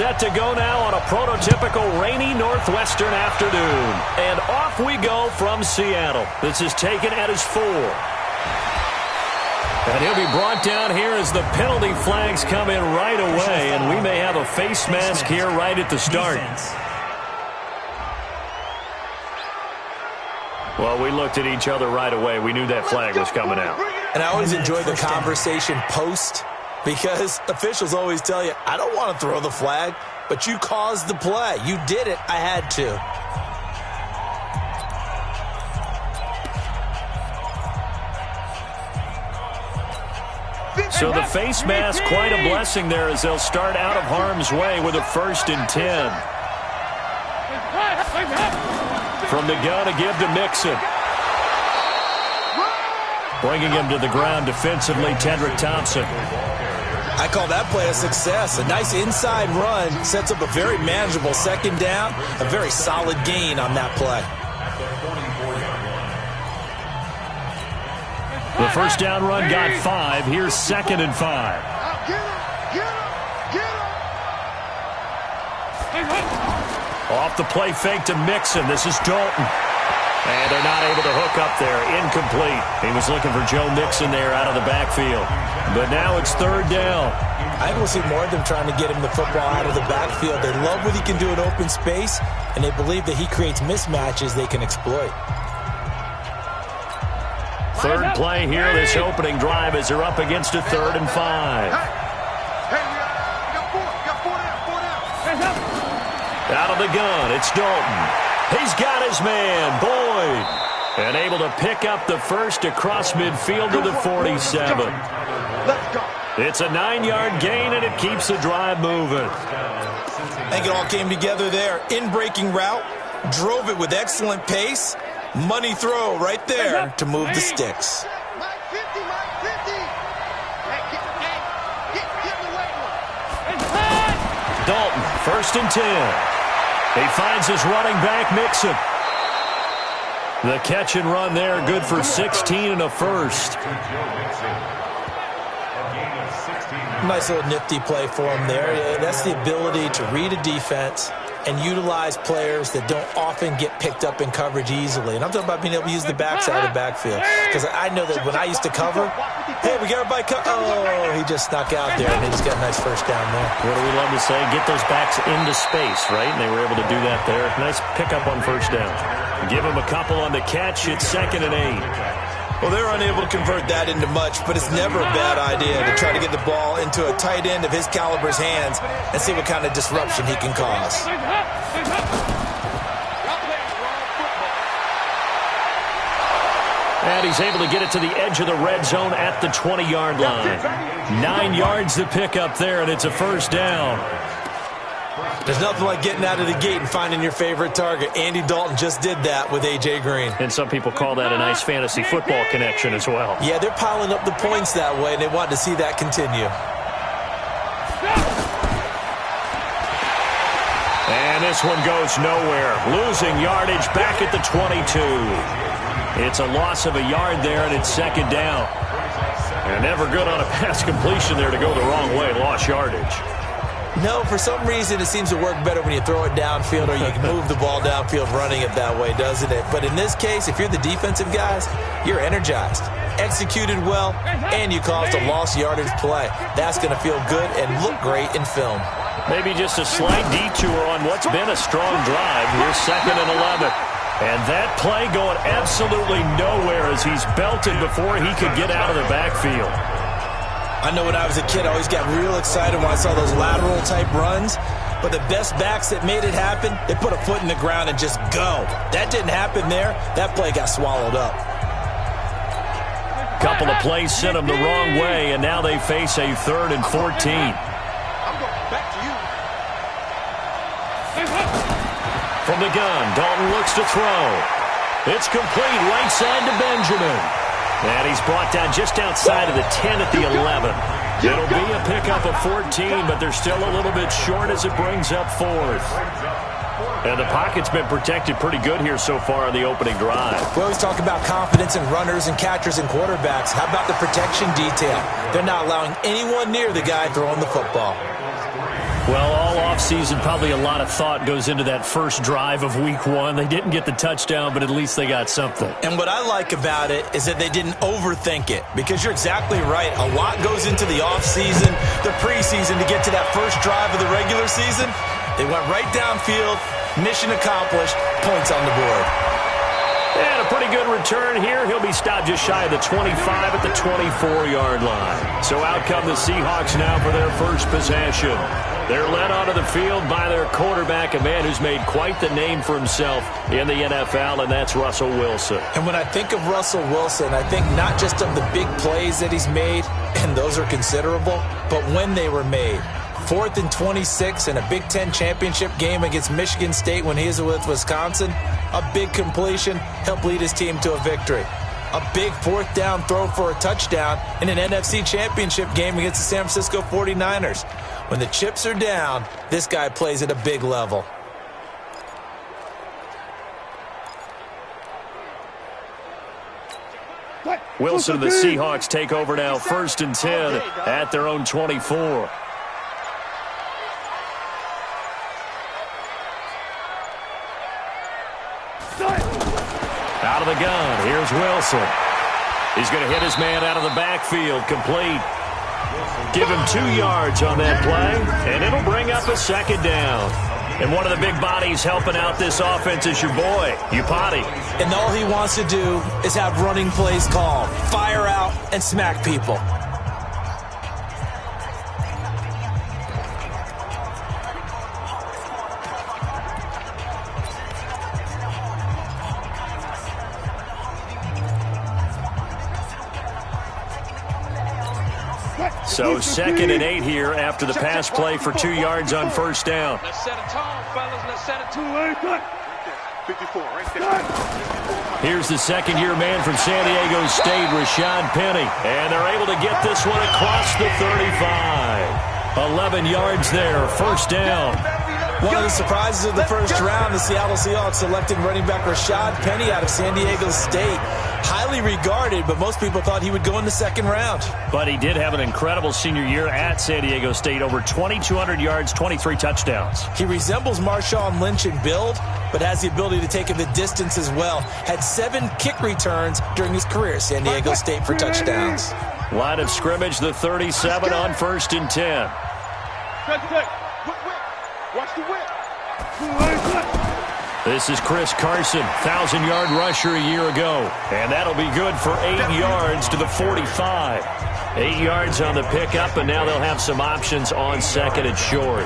set to go now on a prototypical rainy northwestern afternoon. And off we go from Seattle. This is taken at his 4. And he'll be brought down here as the penalty flags come in right away. And we may have a face mask here right at the start. Well, we looked at each other right away. We knew that flag was coming out. And I always enjoy the conversation post, because officials always tell you, I don't want to throw the flag, but you caused the play. You did it. I had to. So the face mask, quite a blessing there as they'll start out of harm's way with a 1st and 10. From the gun, a give to Mixon. Bringing him to the ground defensively, Tedrick Thompson. I call that play a success. A nice inside run sets up a very manageable 2nd down. A very solid gain on that play. The 1st down run got 5. Here's 2nd and 5. Off the play fake to Mixon. This is Dalton. And they're not able to hook up there. Incomplete. He was looking for Joe Mixon there out of the backfield. But now it's 3rd down. I think we'll see more of them trying to get him the football out of the backfield. They love what he can do in open space, and they believe that he creates mismatches they can exploit. 3rd play here, this opening drive, as they're up against a 3rd and 5. Out of the gun, it's Dalton. He's got his man, Boyd. And able to pick up the 1st across midfield to the 47. It's a 9-yard gain, and it keeps the drive moving. I think it all came together there. In-breaking route, drove it with excellent pace. Money throw right there to move the sticks. Dalton, 1st and 10. He finds his running back, Mixon. The catch and run there, good for 16 and a 1st. Nice little nifty play for him there. That's the ability to read a defense and utilize players that don't often get picked up in coverage easily. And I'm talking about being able to use the backside of the backfield. Because I know that when I used to cover, hey, we got everybody oh, he just snuck out there, and he just got a nice 1st down there. What do we love to say? Get those backs into space, right? And they were able to do that there. Nice pickup on 1st down. Give him a couple on the catch. It's 2nd and 8. Well, they're unable to convert that into much, but it's never a bad idea to try to get the ball into a tight end of his caliber's hands and see what kind of disruption he can cause. And he's able to get it to the edge of the red zone at the 20-yard line. 9 yards to pick up there, and it's a 1st down. There's nothing like getting out of the gate and finding your favorite target. Andy Dalton just did that with A.J. Green. And some people call that a nice fantasy football connection as well. Yeah, they're piling up the points that way, and they want to see that continue. And this one goes nowhere. Losing yardage back at the 22. It's a loss of a yard there, and it's 2nd down. And never good on a pass completion there to go the wrong way. Lost yardage. No, for some reason it seems to work better when you throw it downfield or you can move the ball downfield running it that way, doesn't it? But in this case, if you're the defensive guys, you're energized, executed well, and you caused a lost yardage play. That's going to feel good and look great in film. Maybe just a slight detour on what's been a strong drive. Here's 2nd and 11. And that play going absolutely nowhere as he's belted before he could get out of the backfield. I know when I was a kid, I always got real excited when I saw those lateral-type runs. But the best backs that made it happen, they put a foot in the ground and just go. That didn't happen there. That play got swallowed up. Couple of plays sent them the wrong way, and now they face a 3rd and 14. From the gun, Dalton looks to throw. It's complete right side to Benjamin. And he's brought down just outside of the 10 at the 11. It'll be a pickup of 14, but they're still a little bit short as it brings up 4th. And the pocket's been protected pretty good here so far on the opening drive. We always talk about confidence in runners and catchers and quarterbacks. How about the protection detail? They're not allowing anyone near the guy throwing the football. Well, all offseason, probably a lot of thought goes into that first drive of week 1. They didn't get the touchdown, but at least they got something. And what I like about it is that they didn't overthink it, because you're exactly right. A lot goes into the offseason, the preseason, to get to that first drive of the regular season. They went right downfield, mission accomplished, points on the board. And a pretty good return here. He'll be stopped just shy of the 25 at the 24-yard line. So out come the Seahawks now for their first possession. They're led onto the field by their quarterback, a man who's made quite the name for himself in the NFL, and that's Russell Wilson. And when I think of Russell Wilson, I think not just of the big plays that he's made, and those are considerable, but when they were made. 4th and 26 in a Big Ten championship game against Michigan State when he was with Wisconsin. A big completion helped lead his team to a victory. A big 4th down throw for a touchdown in an NFC championship game against the San Francisco 49ers. When the chips are down, this guy plays at a big level. Wilson and the Seahawks take over now, 1st and 10 at their own 24. Out of the gun, here's Wilson. He's going to hit his man out of the backfield, complete. Give him 2 yards on that play, and it'll bring up a 2nd down. And one of the big bodies helping out this offense is your boy, Upati. And all he wants to do is have running plays called, fire out, and smack people. So 2nd and 8 here after the pass play for 2 yards on 1st down. Let's set it tall, fellas. Let's set it tall. 54, right there. Here's the 2nd-year man from San Diego State, Rashad Penny. And they're able to get this one across the 35. 11 yards there, 1st down. One of the surprises of the first round, the Seattle Seahawks selected running back Rashad Penny out of San Diego State. Highly regarded, but most people thought he would go in the 2nd round. But he did have an incredible senior year at San Diego State. Over 2,200 yards, 23 touchdowns. He resembles Marshawn Lynch in build, but has the ability to take it the distance as well. Had 7 kick returns during his career at San Diego State for touchdowns. Line of scrimmage, the 37 on 1st and 10. Watch the whip. This is Chris Carson, 1,000-yard rusher a year ago. And that'll be good for 8 yards to the 45. 8 yards on the pickup, and now they'll have some options on 2nd and short.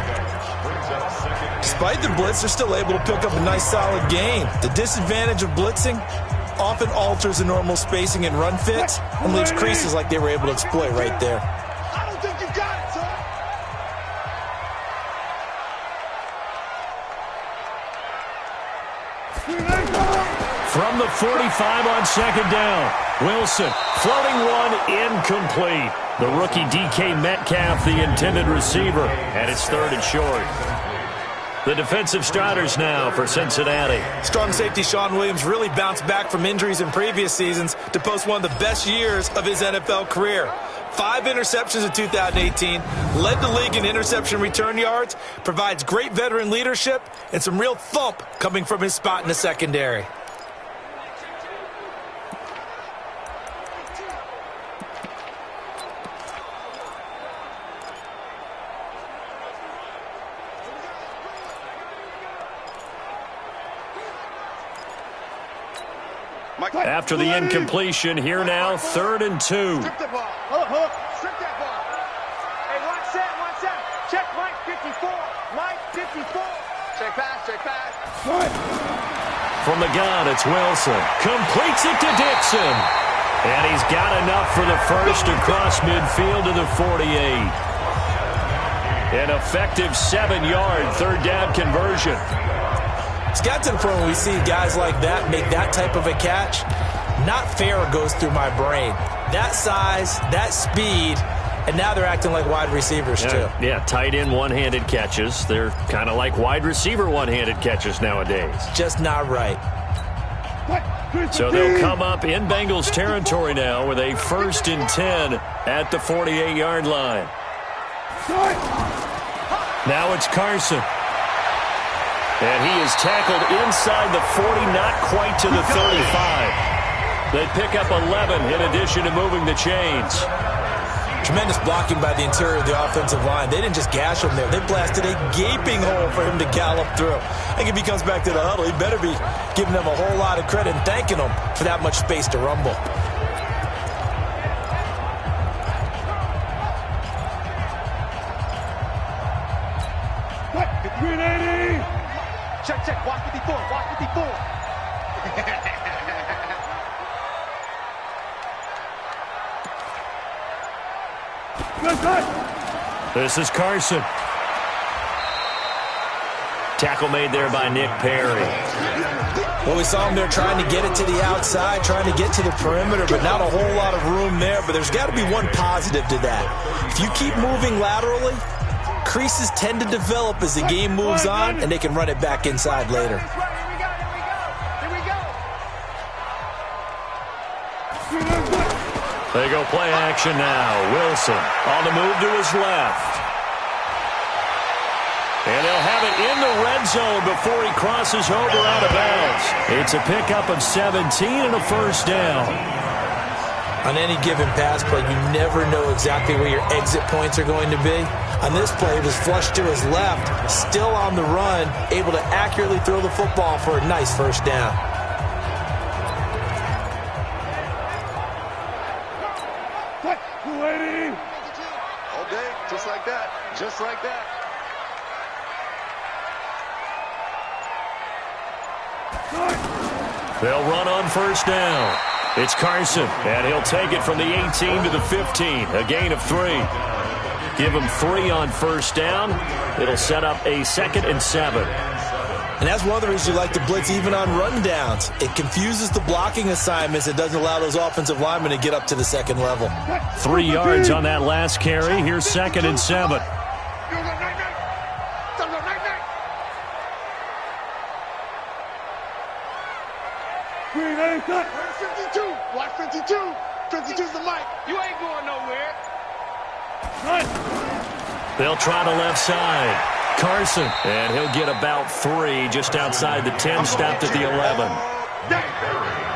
Despite the blitz, they're still able to pick up a nice solid gain. The disadvantage of blitzing often alters the normal spacing and run fits and leaves creases like they were able to exploit right there. I don't think you got it, son. From the 45 on 2nd down, Wilson floating one, incomplete. The rookie DK Metcalf, the intended receiver, and it's 3rd and short. The defensive starters now for Cincinnati. Strong safety Sean Williams really bounced back from injuries in previous seasons to post one of the best years of his NFL career. 5 interceptions in 2018, led the league in interception return yards, provides great veteran leadership, and some real thump coming from his spot in the secondary. After the incompletion, here now, 3rd and 2. Strip the ball. Hook. Strip that ball. Hey, watch that. Check Mike 54. Mike 54. Check pass. From the gun, it's Wilson. Completes it to Dixon. And he's got enough for the first across midfield to the 48. An effective 7-yard 3rd down conversion. It's got to the point where we see guys like that make that type of a catch. Not fair goes through my brain. That size, that speed, and now they're acting like wide receivers too. Yeah, tight end one-handed catches. They're kind of like wide receiver one-handed catches nowadays. Just not right. So they'll come up in Bengals territory now with a 1st and 10 at the 48-yard line. Now it's Carson. And he is tackled inside the 40, not quite to the 35. They pick up 11 in addition to moving the chains. Tremendous blocking by the interior of the offensive line. They didn't just gash him there. They blasted a gaping hole for him to gallop through. I think if he comes back to the huddle, he better be giving them a whole lot of credit and thanking them for that much space to rumble. Check, watch 54, watch 54. This is Carson. Tackle made there by Nick Perry. Well, we saw him there trying to get it to the outside, trying to get to the perimeter, but not a whole lot of room there. But there's got to be one positive to that. If you keep moving laterally, creases tend to develop as the game moves on, and they can run it back inside later. They go play action now. Wilson on the move to his left. And they'll have it in the red zone before he crosses over out of bounds. It's a pickup of 17 and a first down. On any given pass play, you never know exactly where your exit points are going to be. On this play, it was flushed to his left, still on the run, able to accurately throw the football for a nice first down. All day, just like that, just like that. They'll run on first down. It's Carson, and he'll take it from the 18 to the 15, a gain of 3. Give him 3 on first down. It'll set up a 2nd and 7. And that's one of the reasons you like to blitz even on rundowns. It confuses the blocking assignments. It doesn't allow those offensive linemen to get up to the second level. 3 yards on that last carry. Here's 2nd and 7. Watch 52. Watch 52. 52's the mic. You ain't going nowhere. They'll try the left side. Carson, and he'll get about 3 just outside the 10, stopped at the 11.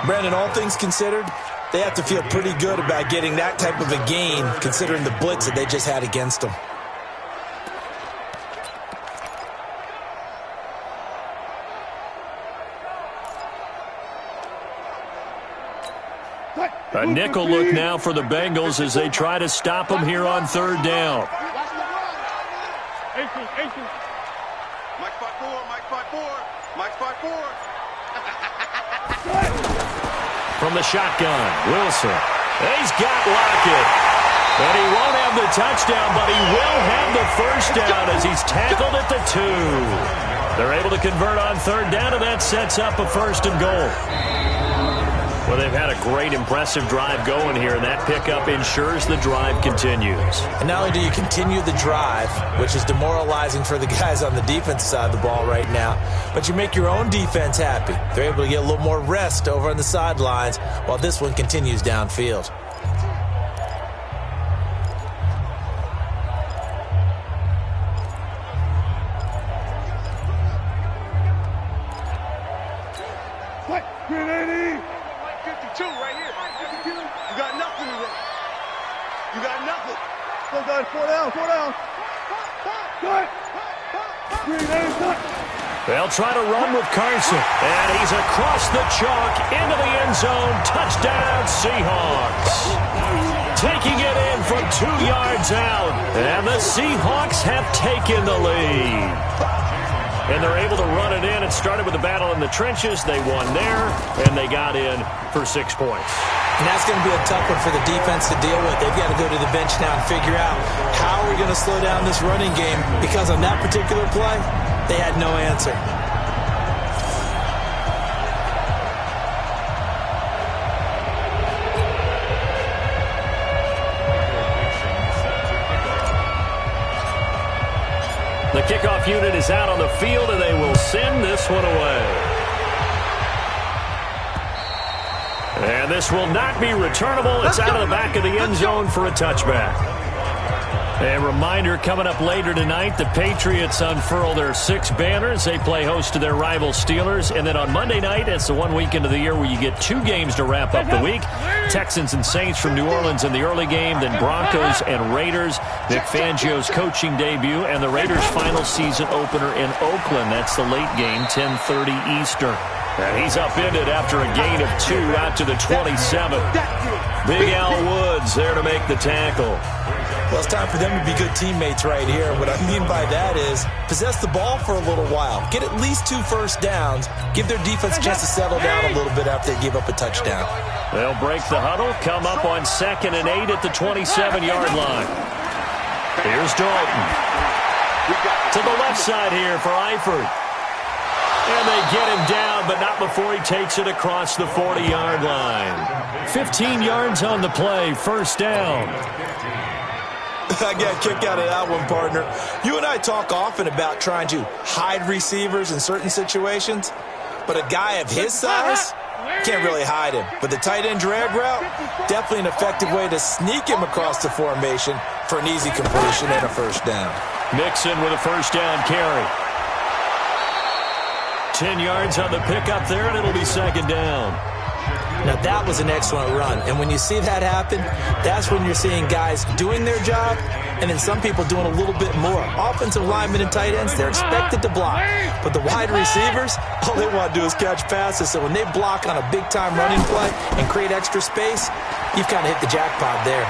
Brandon, all things considered, they have to feel pretty good about getting that type of a gain, considering the blitz that they just had against them. A nickel look now for the Bengals as they try to stop him here on third down. Mike spot 4. From the shotgun, Wilson. He's got Lockett. And he won't have the touchdown, but he will have the first down as he's tackled at the 2. They're able to convert on third down, and that sets up a 1st and goal. Well, they've had a great, impressive drive going here, and that pickup ensures the drive continues. And not only do you continue the drive, which is demoralizing for the guys on the defensive side of the ball right now, but you make your own defense happy. They're able to get a little more rest over on the sidelines while this one continues downfield. They'll try to run with Carson, and he's across the chalk into the end zone. Touchdown, Seahawks. Taking it in from 2 yards out, and the Seahawks have taken the lead. And they're able to run it in. It started with a battle in the trenches. They won there, and they got in for 6 points. And that's going to be a tough one for the defense to deal with. They've got to go to the bench now and figure out how are we going to slow down this running game, because on that particular play, they had no answer. The kickoff unit is out on the field, and they will send this one away. And this will not be returnable. It's out of the back of the end zone for a touchback. A reminder coming up later tonight, the Patriots unfurl their 6 banners. They play host to their rival Steelers. And then on Monday night, it's the one weekend of the year where you get 2 games to wrap up the week. Texans and Saints from New Orleans in the early game, then Broncos and Raiders. Vic Fangio's coaching debut and the Raiders' final season opener in Oakland. That's the late game, 10:30 Eastern. And he's upended after a gain of 2 out to the 27. Big Al Woods there to make the tackle. Well, it's time for them to be good teammates right here. What I mean by that is possess the ball for a little while. Get at least 2 first downs. Give their defense a chance to settle down a little bit after they give up a touchdown. They'll break the huddle, come up on 2nd and 8 at the 27-yard line. Here's Dalton. To the left side here for Eifert. And they get him down, but not before he takes it across the 40-yard line. 15 yards on the play, first down. I got a kick out of that one, partner. You and I talk often about trying to hide receivers in certain situations, but a guy of his size can't really hide him. But the tight end drag route, definitely an effective way to sneak him across the formation for an easy completion and a first down. Mixon with a first down carry. 10 yards on the pickup there, and it'll be 2nd down. Now, that was an excellent run. And when you see that happen, that's when you're seeing guys doing their job and then some people doing a little bit more. Offensive linemen and tight ends, they're expected to block. But the wide receivers, all they want to do is catch passes. So when they block on a big-time running play and create extra space, you've kind of hit the jackpot there.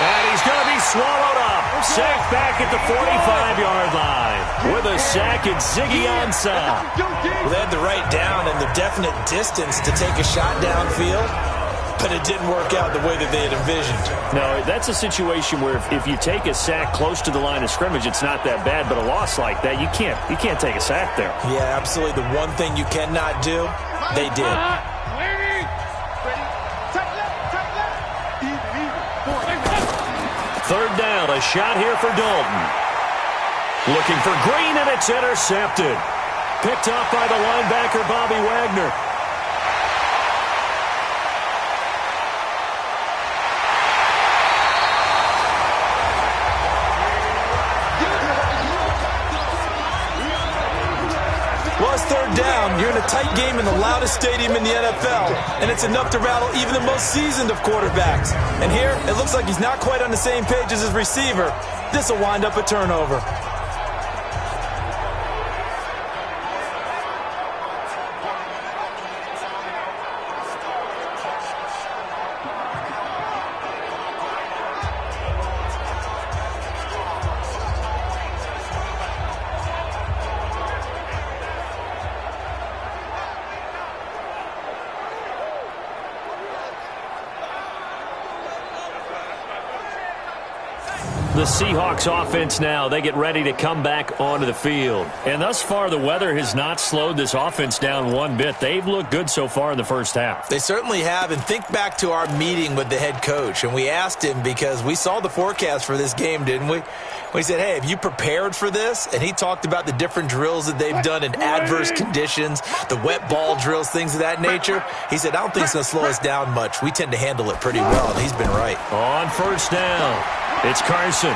And he's going to be swallowed up. Sacked back at the 45-yard line. With a sack, it's Ziggy Ansah. Well, they had the right down and the definite distance to take a shot downfield, but it didn't work out the way that they had envisioned. No, that's a situation where if you take a sack close to the line of scrimmage, it's not that bad, but a loss like that, you can't take a sack there. Yeah, absolutely. The one thing you cannot do, they did. Third down, a shot here for Dalton. Looking for Green, and it's intercepted. Picked off by the linebacker, Bobby Wagner. Well, it's third down. You're in a tight game in the loudest stadium in the NFL, and it's enough to rattle even the most seasoned of quarterbacks. And here, it looks like he's not quite on the same page as his receiver. This will wind up a turnover. The Seahawks offense now, they get ready to come back onto the field. And thus far, the weather has not slowed this offense down one bit. They've looked good so far in the first half. They certainly have. And think back to our meeting with the head coach. And we asked him because we saw the forecast for this game, didn't we? We said, hey, have you prepared for this? And he talked about the different drills that they've done in adverse conditions, the wet ball drills, things of that nature. He said, I don't think it's going to slow us down much. We tend to handle it pretty well, and he's been right. On first down, it's Carson.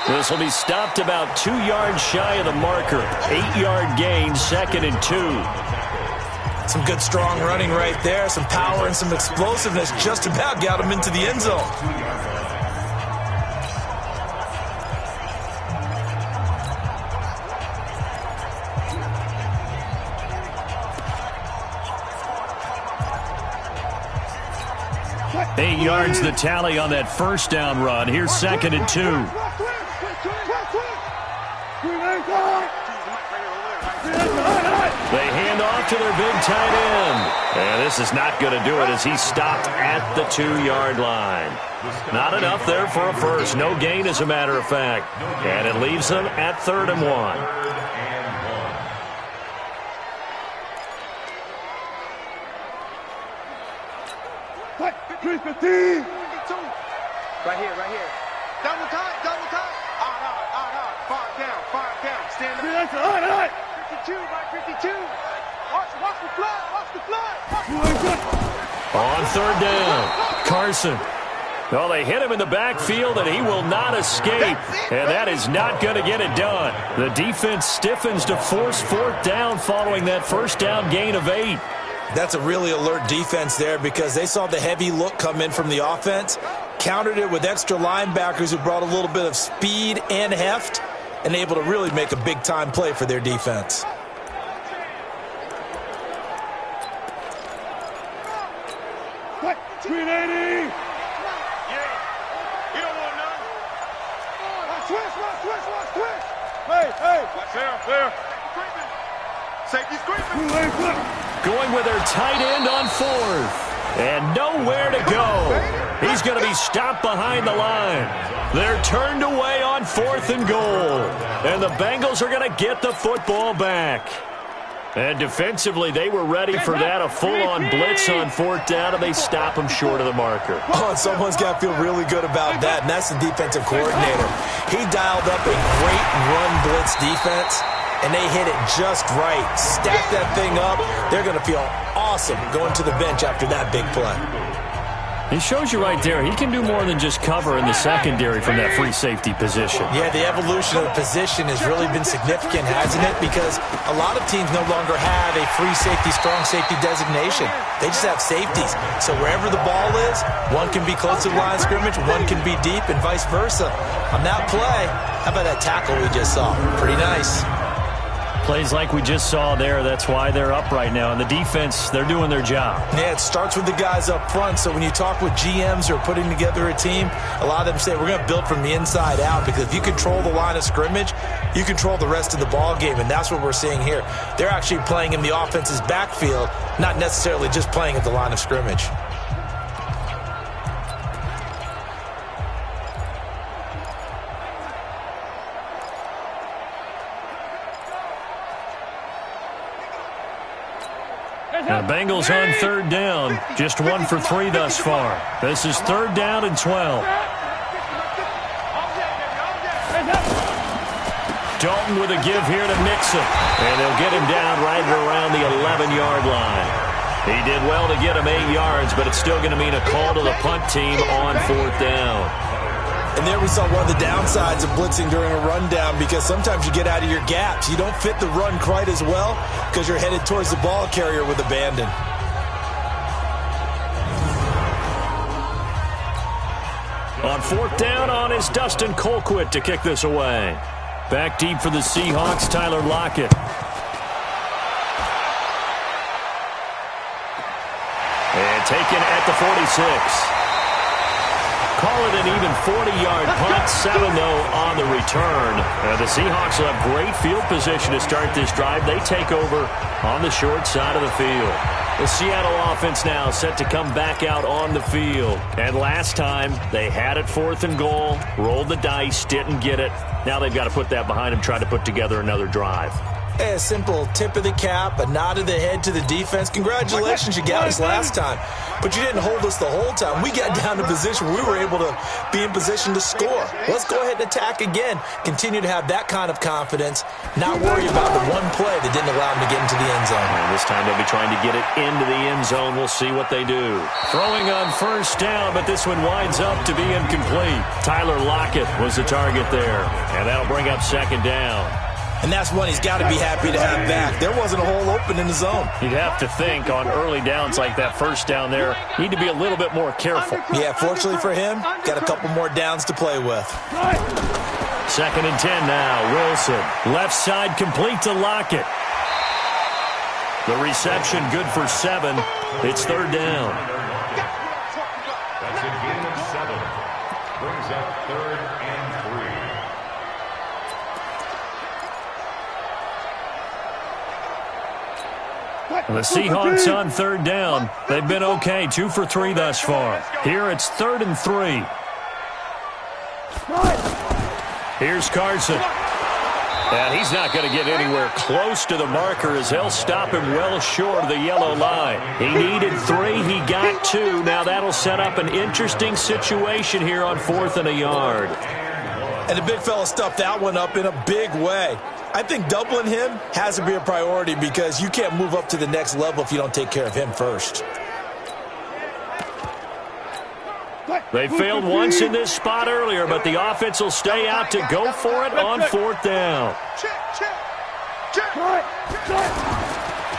This will be stopped about 2 yards shy of the marker. 8-yard gain, 2nd and 2. Some good, strong running right there. Some power and some explosiveness just about got him into the end zone. Eight yards the tally on that first down run. Here's 2nd and 2. They hand off to their big tight end. And this is not going to do it as he stopped at the 2-yard line. Not enough there for a first. No gain, as a matter of fact. And it leaves them at 3rd and 1. Right here, right here. Double time, double time. Far down. Stand up. 52, Mike, 52. Watch the flood, watch the flood. On 3rd down, Carson. Well, they hit him in the backfield, and he will not escape. And that is not going to get it done. The defense stiffens to force fourth down following that first down gain of 8. That's a really alert defense there because they saw the heavy look come in from the offense, countered it with extra linebackers who brought a little bit of speed and heft, and able to really make a big-time play for their defense. What? 380! Yeah. You don't want none. Switch. Hey. Fair. Safety's creeping. Going with their tight end on fourth. And nowhere to go. He's going to be stopped behind the line. They're turned away on fourth and goal. And the Bengals are going to get the football back. And defensively, they were ready for that, a full-on blitz on fourth down, and they stop him short of the marker. Oh, and someone's got to feel really good about that, and that's the defensive coordinator. He dialed up a great run blitz defense, and they hit it just right. Stack that thing up. They're going to feel awesome going to the bench after that big play. He shows you right there, he can do more than just cover in the secondary from that free safety position. Yeah, the evolution of the position has really been significant, hasn't it? Because a lot of teams no longer have a free safety, strong safety designation. They just have safeties. So wherever the ball is, one can be close to the line of scrimmage, one can be deep, and vice versa. On that play, how about that tackle we just saw? Pretty nice. Plays like we just saw there, that's why they're up right now. And the defense, they're doing their job. Yeah, it starts with the guys up front. So when you talk with GMs who are putting together a team, a lot of them say we're going to build from the inside out, because if you control the line of scrimmage, you control the rest of the ball game, and that's what we're seeing here. They're actually playing in the offense's backfield, not necessarily just playing at the line of scrimmage. The Bengals on third down, just 1 for 3 thus far. This is third down and 12. Dalton with a give here to Mixon, and they'll get him down right around the 11-yard line. He did well to get him 8 yards, but it's still going to mean a call to the punt team on fourth down. And there we saw one of the downsides of blitzing during a rundown, because sometimes you get out of your gaps. You don't fit the run quite as well because you're headed towards the ball carrier with abandon. On fourth down on is Dustin Colquitt to kick this away. Back deep for the Seahawks, Tyler Lockett. And taken at the 46. Call it an even 40-yard punt, 7-0 on the return. The Seahawks will have great field position to start this drive. They take over on the short side of the field. The Seattle offense now set to come back out on the field. And last time, they had it fourth and goal, rolled the dice, didn't get it. Now they've got to put that behind them, try to put together another drive. A simple tip of the cap, a nod of the head to the defense. Congratulations, you got us last time. But you didn't hold us the whole time. We got down to position where we were able to be in position to score. Let's go ahead and attack again. Continue to have that kind of confidence. Not worry about the one play that didn't allow them to get into the end zone. And this time they'll be trying to get it into the end zone. We'll see what they do. Throwing on first down, but this one winds up to be incomplete. Tyler Lockett was the target there. And that'll bring up second down. And that's one he's got to be happy to have back. There wasn't a hole open in the zone. You'd have to think on early downs like that first down there, need to be a little bit more careful. Yeah, fortunately for him, got a couple more downs to play with. Second and 10 now. Wilson, left side complete to Lockett. The reception good for 7. It's third down. That's a gain of 7. Brings up third and 3. The Seahawks on third down. They've been okay, 2 for 3 thus far. Here it's third and 3. Here's Carson. And he's not going to get anywhere close to the marker as they'll stop him well short of the yellow line. He needed 3. He got 2. Now that'll set up an interesting situation here on 4th and a yard. And the big fella stuffed that one up in a big way. I think doubling him has to be a priority because you can't move up to the next level if you don't take care of him first. They failed once in this spot earlier, but the offense will stay out to go for it on 4th down.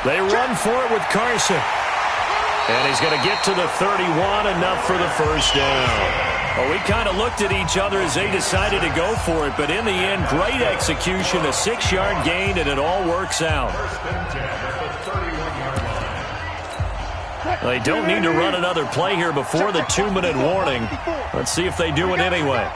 They run for it with Carson. And he's going to get to the 31, enough for the first down. Well, we kind of looked at each other as they decided to go for it, but in the end, great execution, a 6-yard gain, and it all works out. They don't need to run another play here before the 2-minute warning. Let's see if they do it anyway.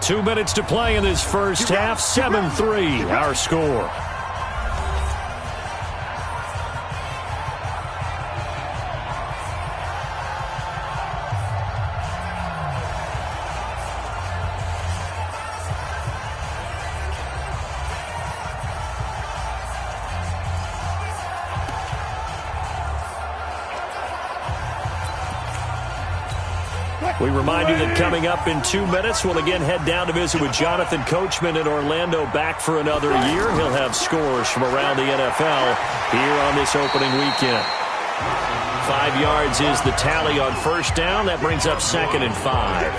Two minutes to play in this first half. 7-3, our score. We remind you that coming up in 2 minutes, we'll again head down to visit with Jonathan Coachman in Orlando, back for another year. He'll have scores from around the NFL here on this opening weekend. 5 yards is the tally on first down. That brings up 2nd and 5.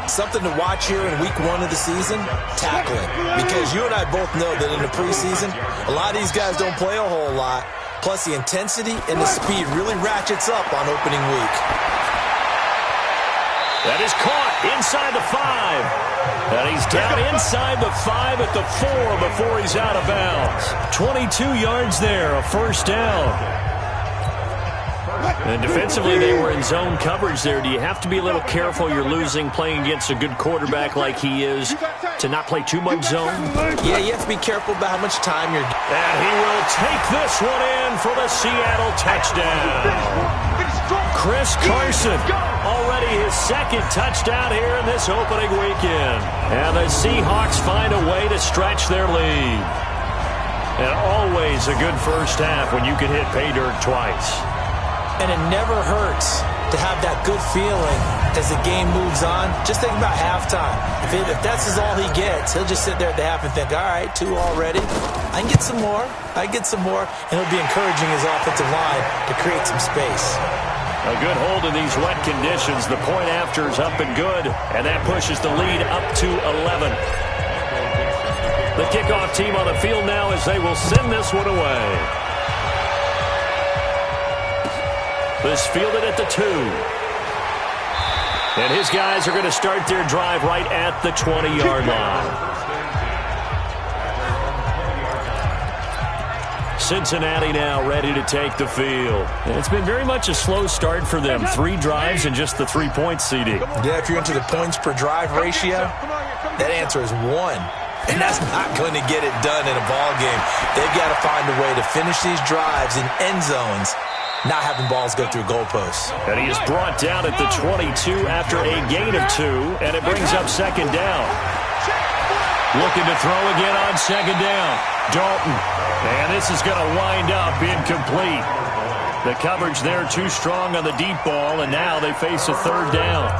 Something to watch here in week 1 of the season, tackling. Because you and I both know that in the preseason, a lot of these guys don't play a whole lot. Plus, the intensity and the speed really ratchets up on opening week. That is caught inside the 5. And he's down inside the 5 at the 4 before he's out of bounds. 22 yards there, a first down. And defensively, they were in zone coverage there. Do you have to be a little careful? You're losing playing against a good quarterback like he is to not play too much zone? Yeah, you have to be careful about how much time you're... And he will take this one in for the Seattle touchdown. Chris Carson, already his 2nd touchdown here in this opening weekend. And the Seahawks find a way to stretch their lead. And always a good first half when you can hit pay dirt twice. And it never hurts to have that good feeling as the game moves on. Just think about halftime. If that's all he gets, he'll just sit there at the half and think, all right, 2 already. I can get some more. I can get some more. And he'll be encouraging his offensive line to create some space. A good hold in these wet conditions. The point after is up and good, and that pushes the lead up to 11. The kickoff team on the field now as they will send this one away. This fielded at the 2. And his guys are going to start their drive right at the 20-yard line. Cincinnati now ready to take the field. And it's been very much a slow start for them. 3 drives and just the 3-point CD. Yeah, if you're into the points per drive ratio, that answer is 1. And that's not going to get it done in a ball game. They've got to find a way to finish these drives in end zones, not having balls go through goalposts. And he is brought down at the 22 after a gain of 2, and it brings up 2nd down. Looking to throw again on 2nd down. Dalton. And this is going to wind up incomplete. The coverage there too strong on the deep ball, and now they face a 3rd down.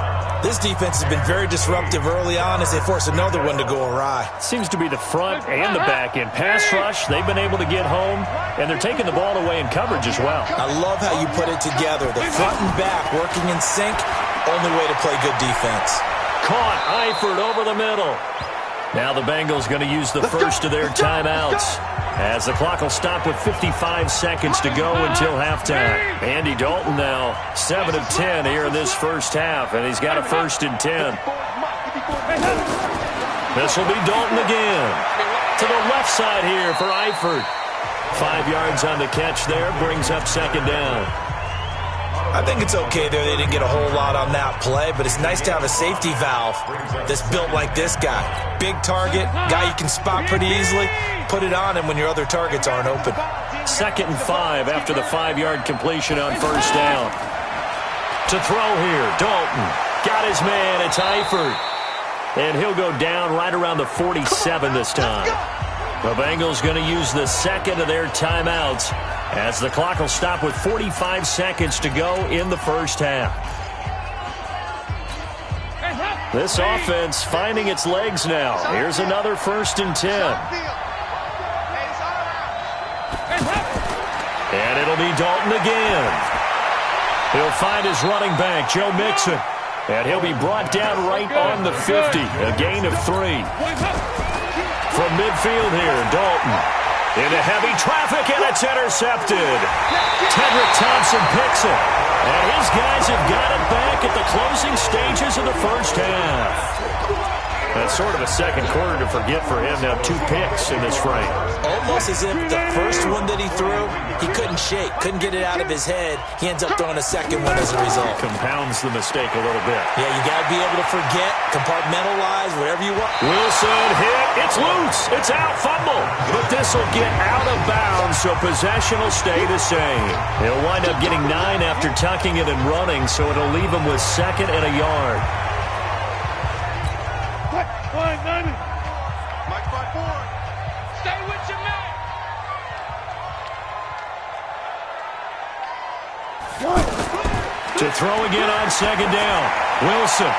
This defense has been very disruptive early on as they force another one to go awry. Seems to be the front and the back end. Pass rush, they've been able to get home, and they're taking the ball away in coverage as well. I love how you put it together. The front and back working in sync, only way to play good defense. Caught, Eifert over the middle. Now the Bengals going to use the first of their timeouts, as the clock will stop with 55 seconds to go until halftime. Andy Dalton now 7 of 10 here in this first half, and he's got a 1st and 10. This will be Dalton again. To the left side here for Eifert. 5 yards on the catch there, brings up 2nd down. I think it's okay there. They didn't get a whole lot on that play, but it's nice to have a safety valve that's built like this guy. Big target, guy you can spot pretty easily. Put it on him when your other targets aren't open. 2nd and 5 after the 5-yard completion on first down. To throw here, Dalton. Got his man, it's Eifert. And he'll go down right around the 47 this time. The Bengals going to use the 2nd of their timeouts, as the clock will stop with 45 seconds to go in the first half. This offense finding its legs now. Here's another 1st and 10. It'll be Dalton again. He'll find his running back, Joe Mixon. And he'll be brought down right on the 50. A gain of 3. From midfield here, Dalton. Into heavy traffic, and it's intercepted. Tedrick Thompson picks it. And his guys have got it back at the closing stages of the first half. That's sort of a second quarter to forget for him. Now 2 picks in this frame. Almost as if the first one that he threw, he couldn't shake, couldn't get it out of his head. He ends up throwing a second one as a result. Compounds the mistake a little bit. Yeah, you got to be able to forget, compartmentalize, whatever you want. Wilson hit. It's loose. It's out. Fumble. But this will get out of bounds, so possession will stay the same. He'll wind up getting 9 after tucking it and running, so it'll leave him with 2nd and a yard. Mike, fight forward. Stay with your man. To throw again on 2nd down. Wilson.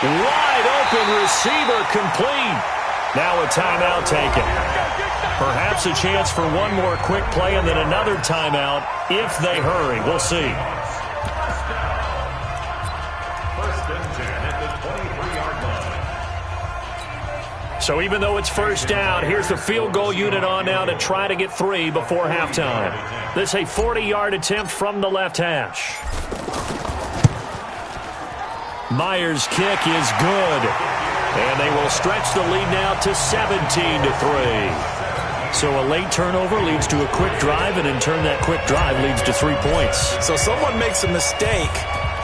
Wide open receiver complete. Now a timeout taken. Perhaps a chance for one more quick play and then another timeout if they hurry. We'll see. First and 10 at the 23-yard line. So even though it's first down, here's the field goal unit on now to try to get 3 before halftime. This is a 40-yard attempt from the left hash. Myers' kick is good. And they will stretch the lead now to 17-3. So a late turnover leads to a quick drive, and in turn that quick drive leads to 3 points. So someone makes a mistake,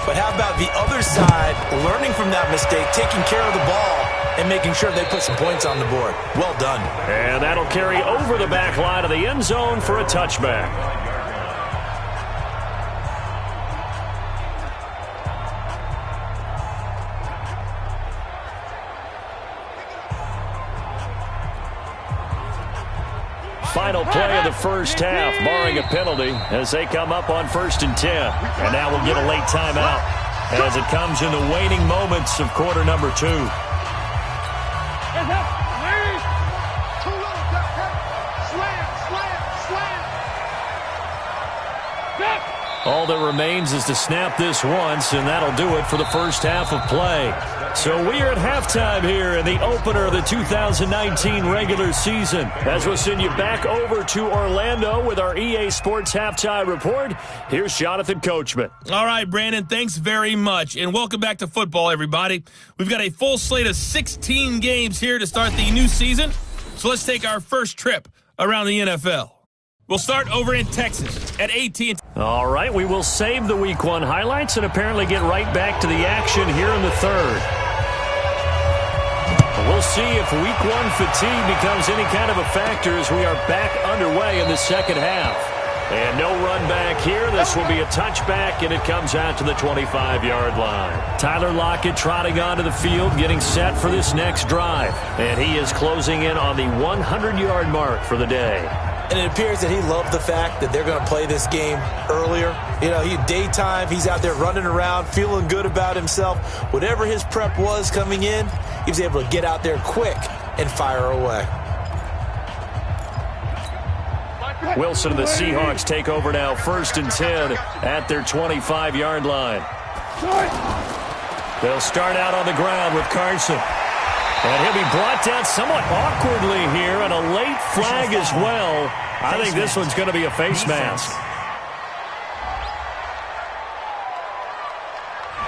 but how about the other side learning from that mistake, taking care of the ball, and making sure they put some points on the board? Well done. And that'll carry over the back line of the end zone for a touchback. Final play of the first half, barring a penalty, as they come up on 1st and 10. And now we'll get a late timeout as it comes in the waning moments of quarter number 2. All that remains is to snap this once, and that'll do it for the first half of play. So we are at halftime here in the opener of the 2019 regular season. As we'll send you back over to Orlando with our EA Sports Halftime Report, here's Jonathan Coachman. All right, Brandon, thanks very much, and welcome back to football, everybody. We've got a full slate of 16 games here to start the new season, so let's take our first trip around the NFL. We'll start over in Texas at AT&T. All right, we will save the Week 1 highlights and apparently get right back to the action here in the third. We'll see if Week 1 fatigue becomes any kind of a factor as we are back underway in the second half. And no run back here. This will be a touchback, and it comes out to the 25-yard line. Tyler Lockett trotting onto the field, getting set for this next drive. And he is closing in on the 100-yard mark for the day. And it appears that he loved the fact that they're going to play this game earlier. You know, daytime, he's out there running around, feeling good about himself. Whatever his prep was coming in, he was able to get out there quick and fire away. Wilson and the Seahawks take over now, 1st and 10 at their 25-yard line. They'll start out on the ground with Carson. And he'll be brought down somewhat awkwardly here, and a late flag as well. I think this one's going to be a face mask.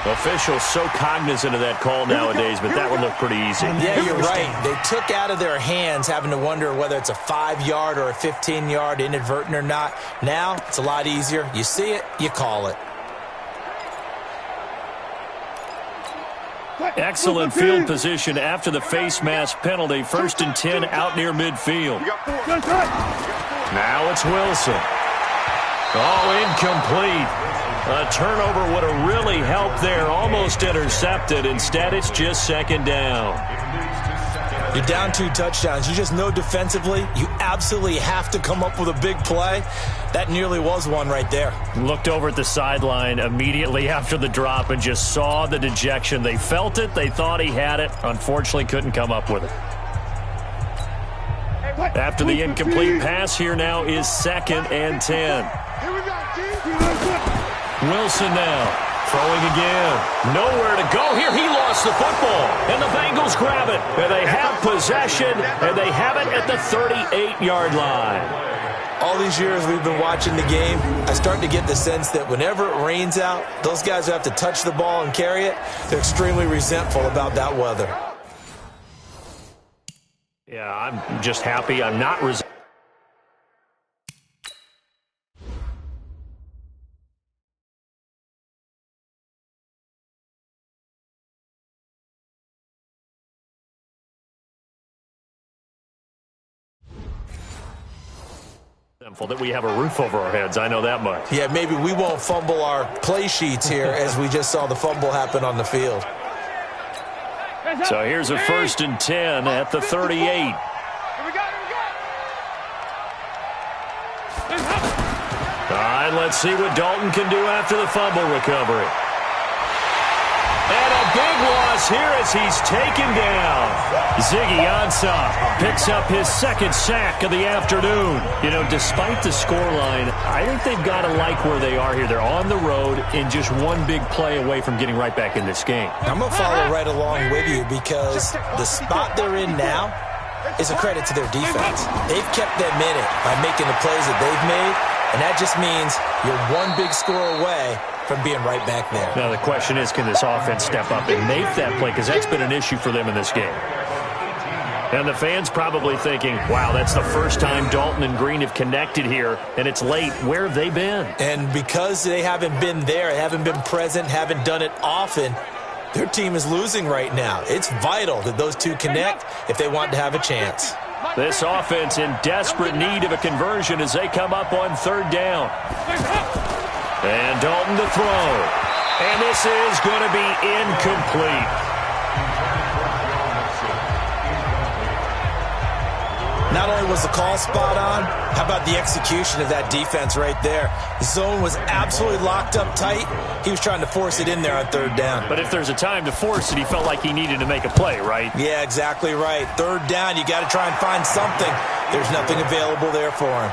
Officials so cognizant of that call nowadays, but that would look pretty easy. Yeah, you're right. They took out of their hands having to wonder whether it's a 5-yard or a 15-yard inadvertent or not. Now, it's a lot easier. You see it, you call it. Excellent field position after the face mask penalty. 1st and 10 out near midfield. Now it's Wilson. Oh, incomplete. A turnover would have really helped there. Almost intercepted. Instead, it's just 2nd down. You're down 2 touchdowns. You just know defensively you absolutely have to come up with a big play. That nearly was one right there. Looked over at the sideline immediately after the drop and just saw the dejection. They felt it. They thought he had it. Unfortunately, couldn't come up with it. After the incomplete pass, here now is 2nd and 10. Here we go, team. Wilson now. Throwing again. Nowhere to go here. He lost the football. And the Bengals grab it. And they have possession. And they have it at the 38-yard line. All these years we've been watching the game, I start to get the sense that whenever it rains out, those guys who have to touch the ball and carry it, they're extremely resentful about that weather. Yeah, I'm just happy I'm not resentful. That we have a roof over our heads. I know that much. Yeah, maybe we won't fumble our play sheets here as we just saw the fumble happen on the field. So here's a 1st and 10 at the 38. Here we go, All right, let's see what Dalton can do after the fumble recovery. And a big loss here as he's taken down. Ziggy Ansah picks up his 2nd sack of the afternoon. You know, despite the scoreline, I think they've got to like where they are here. They're on the road and just one big play away from getting right back in this game. I'm going to follow right along with you because the spot they're in now is a credit to their defense. They've kept them in it by making the plays that they've made, and that just means you're one big score away from being right back there. Now the question is, can this offense step up and make that play? Because that's been an issue for them in this game. And the fans probably thinking, wow, that's the first time Dalton and Green have connected here, and it's late. Where have they been? And because they haven't been there, haven't been present, haven't done it often, their team is losing right now. It's vital that those two connect if they want to have a chance. This offense in desperate need of a conversion as they come up on 3rd down. And Dalton to throw. And this is going to be incomplete. Not only was the call spot on, how about the execution of that defense right there? The zone was absolutely locked up tight. He was trying to force it in there on 3rd down. But if there's a time to force it, he felt like he needed to make a play, right? Yeah, exactly right. 3rd down, you got to try and find something. There's nothing available there for him.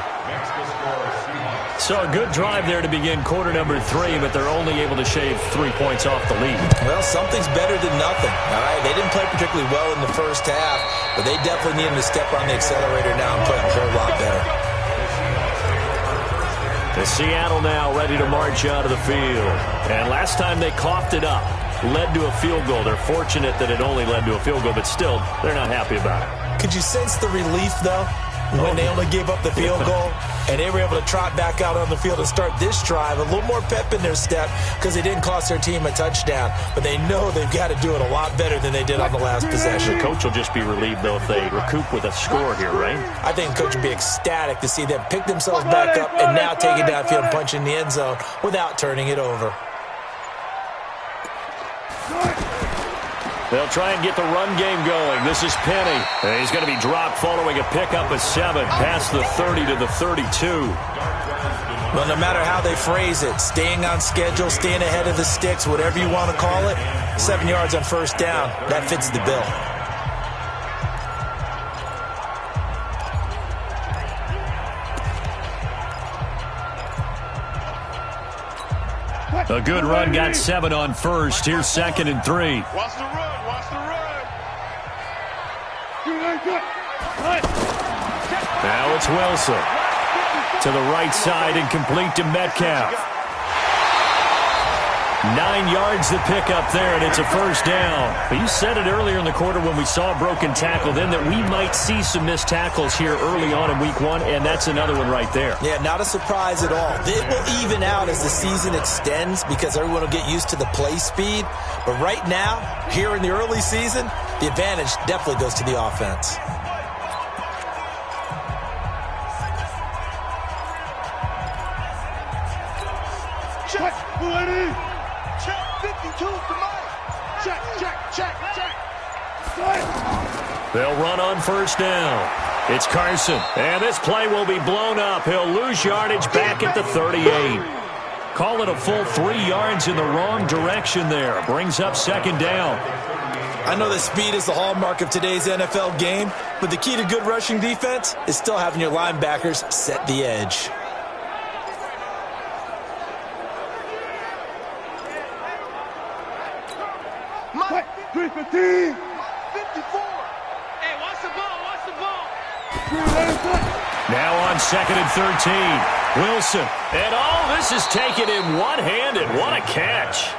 So a good drive there to begin quarter number 3, but they're only able to shave 3 points off the lead. Well, something's better than nothing. All right, they didn't play particularly well in the first half, but they definitely need him to step on the accelerator now and play a whole lot better. The Seattle now ready to march out of the field. And last time they coughed it up, led to a field goal. They're fortunate that it only led to a field goal, but still, they're not happy about it. Could you sense the relief, though, when they only gave up the field goal and they were able to trot back out on the field and start this drive? A little more pep in their step because they didn't cost their team a touchdown, but they know they've got to do it a lot better than they did on the last possession. The coach will just be relieved, though, if they recoup with a score here, right? I think the coach would be ecstatic to see them pick themselves back up and now take it downfield and punch in the end zone without turning it over. They'll try and get the run game going. This is Penny. And he's going to be dropped following a pickup of 7 past the 30 to the 32. Well, no matter how they phrase it, staying on schedule, staying ahead of the sticks, whatever you want to call it, 7 yards on 1st down, that fits the bill. A good run got 7 on 1st. Here's 2nd and 3. Watch the run, watch the run. Now it's Wilson. To the right side and complete to Metcalf. 9 yards to pick up there, and it's a 1st down. But you said it earlier in the quarter when we saw a broken tackle then that we might see some missed tackles here early on in week 1, and that's another one right there. Yeah, not a surprise at all. It will even out as the season extends because everyone will get used to the play speed. But right now, here in the early season, the advantage definitely goes to the offense. Check, 52 to Mike. Check. They'll run on 1st down. It's Carson, and this play will be blown up. He'll lose yardage back at the 38. Call it a full 3 yards in the wrong direction there. Brings up 2nd down. I know that speed is the hallmark of today's NFL game, but the key to good rushing defense is still having your linebackers set the edge. Mike, 315. 54. Hey, watch the ball, watch the ball. Now on 2nd and 13. Wilson. And all this is taken in one-handed. What a catch.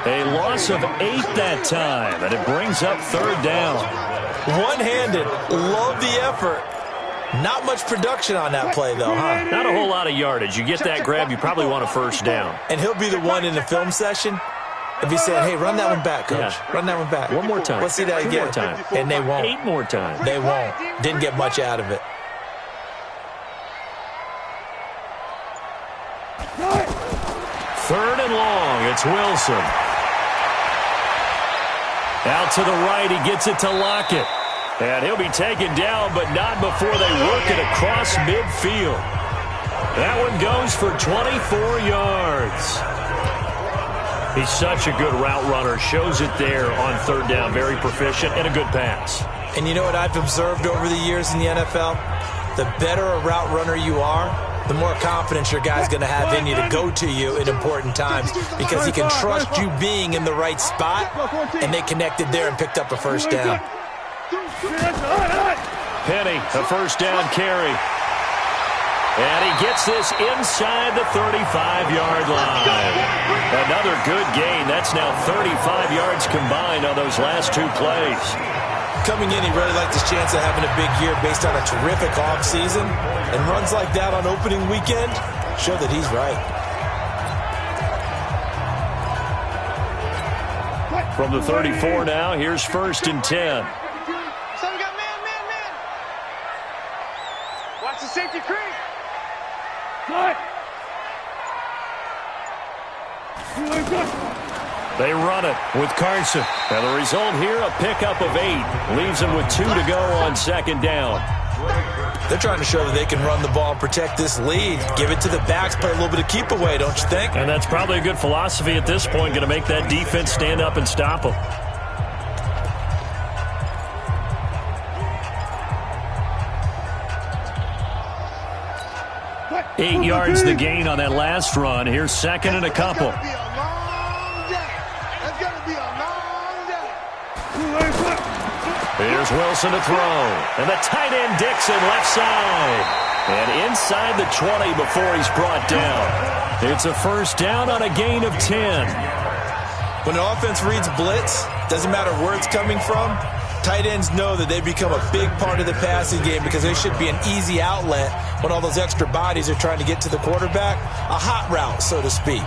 A loss of 8 that time, and it brings up 3rd down. One-handed. Love the effort. Not much production on that play, though, huh? Not a whole lot of yardage. You get that grab, you probably want a 1st down. And he'll be the one in the film session if he said, hey, run that one back, coach. Yeah. Run that one back. One more time. Let's see that 2 again. more time. And they won't. 8 more times. They won't. Didn't get much out of it. Third and long. It's Wilson. Out to the right. He gets it to Lockett. And he'll be taken down, but not before they work it across midfield. That one goes for 24 yards. He's such a good route runner. Shows it there on 3rd down. Very proficient and a good pass. And you know what I've observed over the years in the NFL? The better a route runner you are, the more confidence your guy's going to have in you to go to you in important times because he can trust you being in the right spot, and they connected there and picked up a 1st down. Penny, a 1st down carry. And he gets this inside the 35-yard line. Another good gain. That's now 35 yards combined on those last 2 plays. Coming in, he really liked his chance of having a big year based on a terrific offseason. And runs like that on opening weekend show that he's right. From the 34 now, here's 1st and 10. So we got man. Watch the safety creep. They run it with Carson. And the result here, a pickup of 8. Leaves them with 2 to go on 2nd down. They're trying to show that they can run the ball and protect this lead. Give it to the backs, play a little bit of keep away, don't you think? And that's probably a good philosophy at this point, going to make that defense stand up and stop them. Eight yards the gain on that last run. Here's 2nd and a couple. It's going to be a long day. It's going to be a long day. Here's Wilson to throw. And the tight end Dixon left side. And inside the 20 before he's brought down. It's a 1st down on a gain of 10. When an offense reads blitz, doesn't matter where it's coming from, tight ends know that they become a big part of the passing game because they should be an easy outlet when all those extra bodies are trying to get to the quarterback. A hot route, so to speak.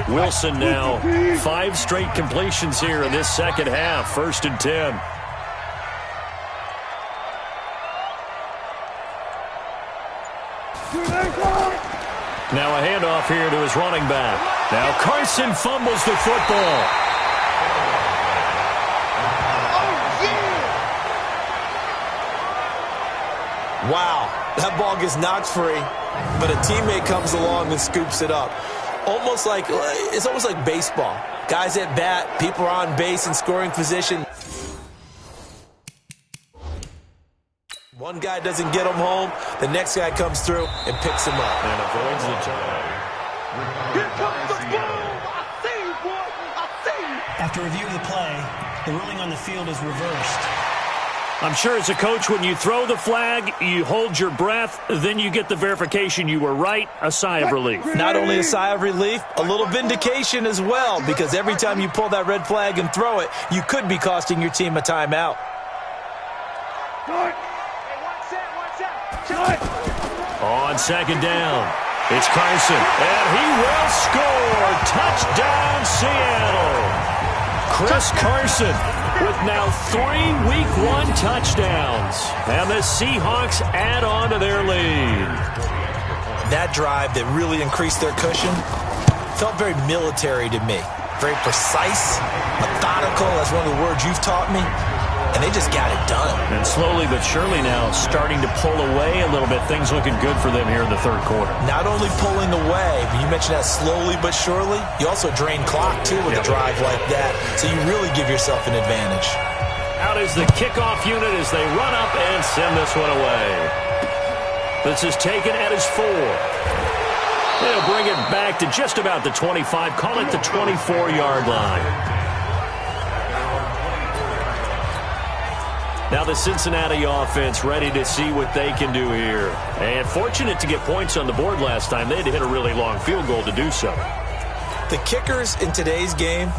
Wilson now 5 straight completions here in this 2nd half. 1st and 10. Now a handoff here to his running back. Now Carson fumbles the football. Wow, that ball gets knocked free, but a teammate comes along and scoops it up. It's almost like baseball. Guys at bat, people are on base in scoring position. One guy doesn't get him home, the next guy comes through and picks him up. And avoids the turnover. Here comes the boom. I see you, boy. I see you. After review of the play, the ruling on the field is reversed. I'm sure as a coach, when you throw the flag, you hold your breath, then you get the verification you were right, a sigh of relief. Not only a sigh of relief, a little vindication as well, because every time you pull that red flag and throw it, you could be costing your team a timeout. Hey, one set. On 2nd down, it's Carson, and he will score. Touchdown, Seattle. Chris Carson with now 3 Week 1 touchdowns. And the Seahawks add on to their lead. That drive that really increased their cushion felt very military to me. Very precise, methodical, that's one of the words you've taught me. And they just got it done. And slowly but surely now starting to pull away a little bit. Things looking good for them here in the 3rd quarter. Not only pulling away, but you mentioned that slowly but surely. You also drain clock, too, with a drive like that. So you really give yourself an advantage. Out is the kickoff unit as they run up and send this one away. This is taken at his 4. They'll bring it back to just about the 25, call it the 24-yard line. Now the Cincinnati offense ready to see what they can do here. And fortunate to get points on the board last time. They had to hit a really long field goal to do so. The kickers in today's game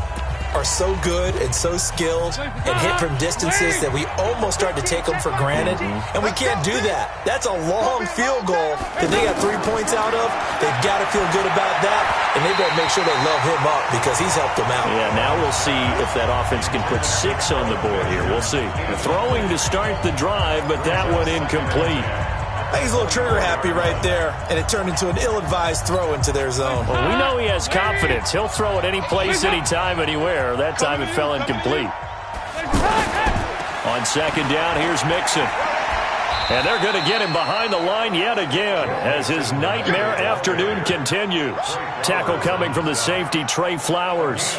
are so good and so skilled and hit from distances that we almost start to take them for granted. And we can't do that. That's a long field goal that they got 3 points out of. They've got to feel good about that, and they better make sure they love him up because he's helped them out. Yeah, now we'll see if that offense can put 6 on the board here. We'll see. Throwing to start the drive, but that one incomplete. I think he's a little trigger happy right there, and it turned into an ill-advised throw into their zone. Well, we know he has confidence. He'll throw it any place, anytime, anywhere. That time it fell incomplete. On second down, here's Mixon. And they're going to get him behind the line yet again as his nightmare afternoon continues. Tackle coming from the safety, Trey Flowers.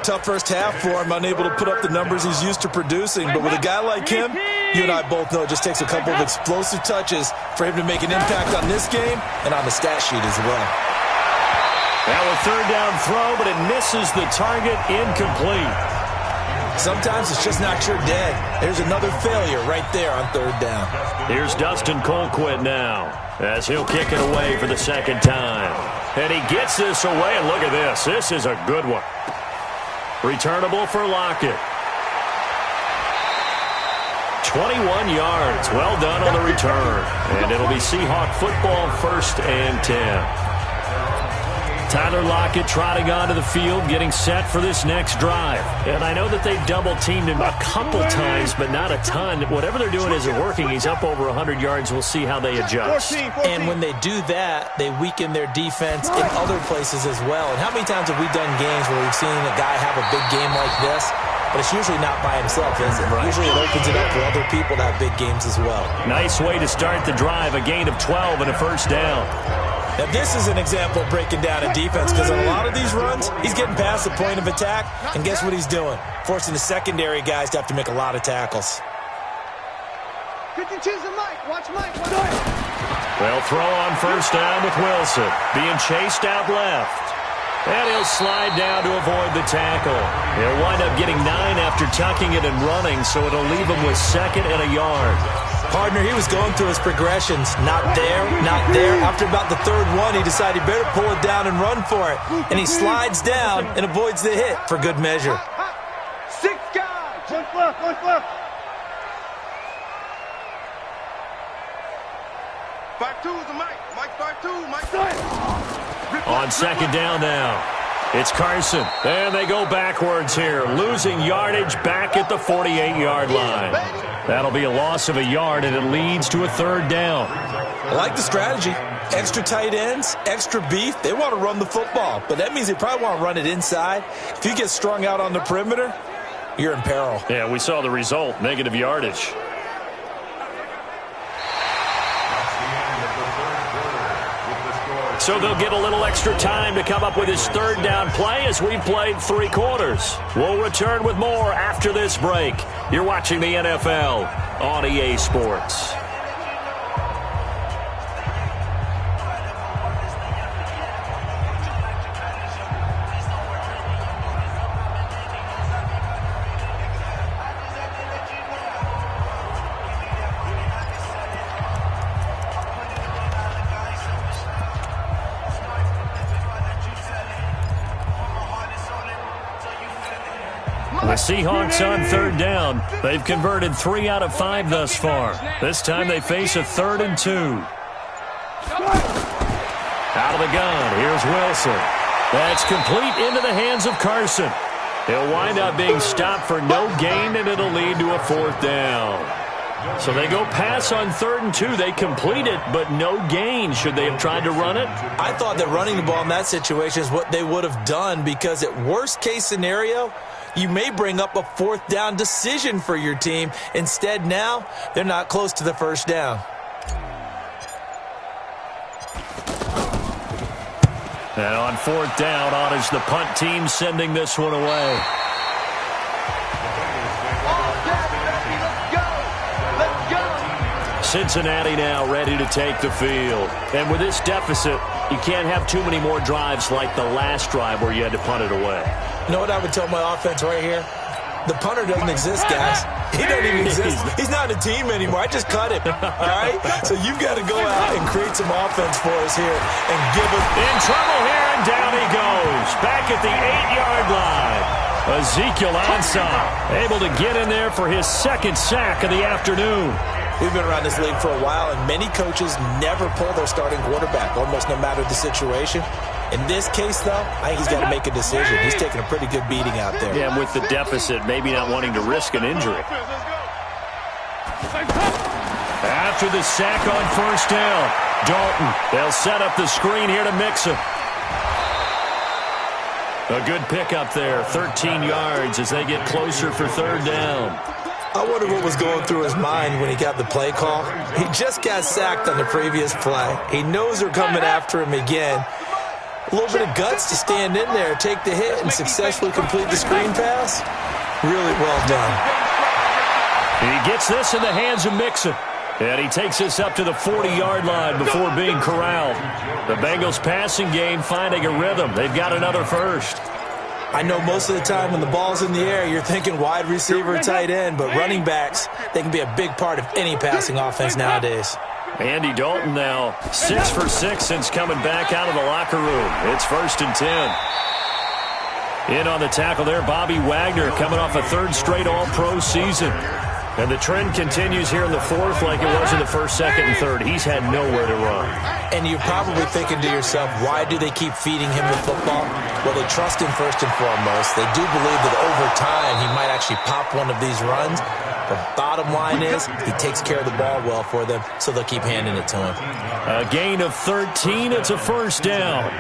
Tough first half for him, unable to put up the numbers he's used to producing. But with a guy like him, you and I both know it just takes a couple of explosive touches for him to make an impact on this game and on the stat sheet as well. Now a third down throw, but it misses the target, incomplete. Sometimes it's just not your day. There's another failure right there on third down. Here's Dustin Colquitt now as he'll kick it away for the second time. And he gets this away, and look at this. This is a good one. Returnable for Lockett. 21 yards. Well done on the return. And it'll be Seahawk football, 1st and 10. Tyler Lockett trotting onto the field, getting set for this next drive. And I know that they've double-teamed him a couple times, but not a ton. Whatever they're doing isn't working. He's up over 100 yards. We'll see how they adjust. And when they do that, they weaken their defense in other places as well. And how many times have we done games where we've seen a guy have a big game like this, but it's usually not by himself, is it? Right. Usually it opens it up for other people to have big games as well. Nice way to start the drive, a gain of 12 and a first down. Now, this is an example of breaking down a defense because on a lot of these runs, he's getting past the point of attack, and guess what he's doing? Forcing the secondary guys to have to make a lot of tackles. Good to choose the mic. Watch Mike. They'll throw on first down with Wilson, being chased out left. And he'll slide down to avoid the tackle. He'll wind up getting 9 after tucking it and running, so it'll leave him with 2nd and a yard. Partner, he was going through his progressions. Not there, not there. After about the 3rd one, he decided he better pull it down and run for it. And he slides down and avoids the hit for good measure. 6 guys. One left. 5-2 is the mic. Mike 5-2. Mike. On second down now, it's Carson. And they go backwards here, losing yardage back at the 48-yard line. That'll be a loss of a yard, and it leads to a 3rd down. I like the strategy. Extra tight ends, extra beef. They want to run the football, but that means they probably want to run it inside. If you get strung out on the perimeter, you're in peril. Yeah, we saw the result, negative yardage. So they'll get a little extra time to come up with his 3rd down play as we've played 3 quarters. We'll return with more after this break. You're watching the NFL on EA Sports. The Seahawks on 3rd down. They've converted 3 out of 5 thus far. This time they face a 3rd and 2. Out of the gun, here's Wilson. That's complete into the hands of Carson. He'll wind up being stopped for no gain, and it'll lead to a 4th down. So they go pass on 3rd and 2. They complete it, but no gain. Should they have tried to run it? I thought that running the ball in that situation is what they would have done because at worst case scenario, you may bring up a 4th down decision for your team. Instead, now, they're not close to the 1st down. And on 4th down, honors the punt team sending this one away. Cincinnati now ready to take the field. And with this deficit, you can't have too many more drives like the last drive where you had to punt it away. You know what I would tell my offense right here? The punter doesn't exist, guys. He doesn't even exist. He's not a team anymore. I just cut him, all right? So you've got to go out and create some offense for us here and give us... In trouble here, and down he goes. Back at the 8-yard line. Ezekiel Ansah able to get in there for his second sack of the afternoon. We've been around this league for a while, and many coaches never pull their starting quarterback, almost no matter the situation. In this case, though, I think he's got to make a decision. He's taking a pretty good beating out there. Yeah, and with the deficit, maybe not wanting to risk an injury. After the sack on first down, Dalton, they'll set up the screen here to Mixon. A good pickup there, 13 yards as they get closer for third down. I wonder what was going through his mind when he got the play call. He just got sacked on the previous play. He knows they're coming after him again. A little bit of guts to stand in there, take the hit, and successfully complete the screen pass. Really well done. He gets this in the hands of Mixon. And he takes this up to the 40-yard line before being corralled. The Bengals passing game finding a rhythm. They've got another first. I know most of the time when the ball's in the air, you're thinking wide receiver, tight end, but running backs, they can be a big part of any passing offense nowadays. Andy Dalton now 6 for 6 since coming back out of the locker room. It's 1st and 10. In on the tackle there, Bobby Wagner coming off a third straight All-Pro season. And the trend continues here in the fourth like it was in the first, second, and third. He's had nowhere to run. And you're probably thinking to yourself, why do they keep feeding him the football? Well, they trust him first and foremost. They do believe that over time he might actually pop one of these runs. The bottom line is he takes care of the ball well for them, so they'll keep handing it to him. A gain of 13. It's a first down.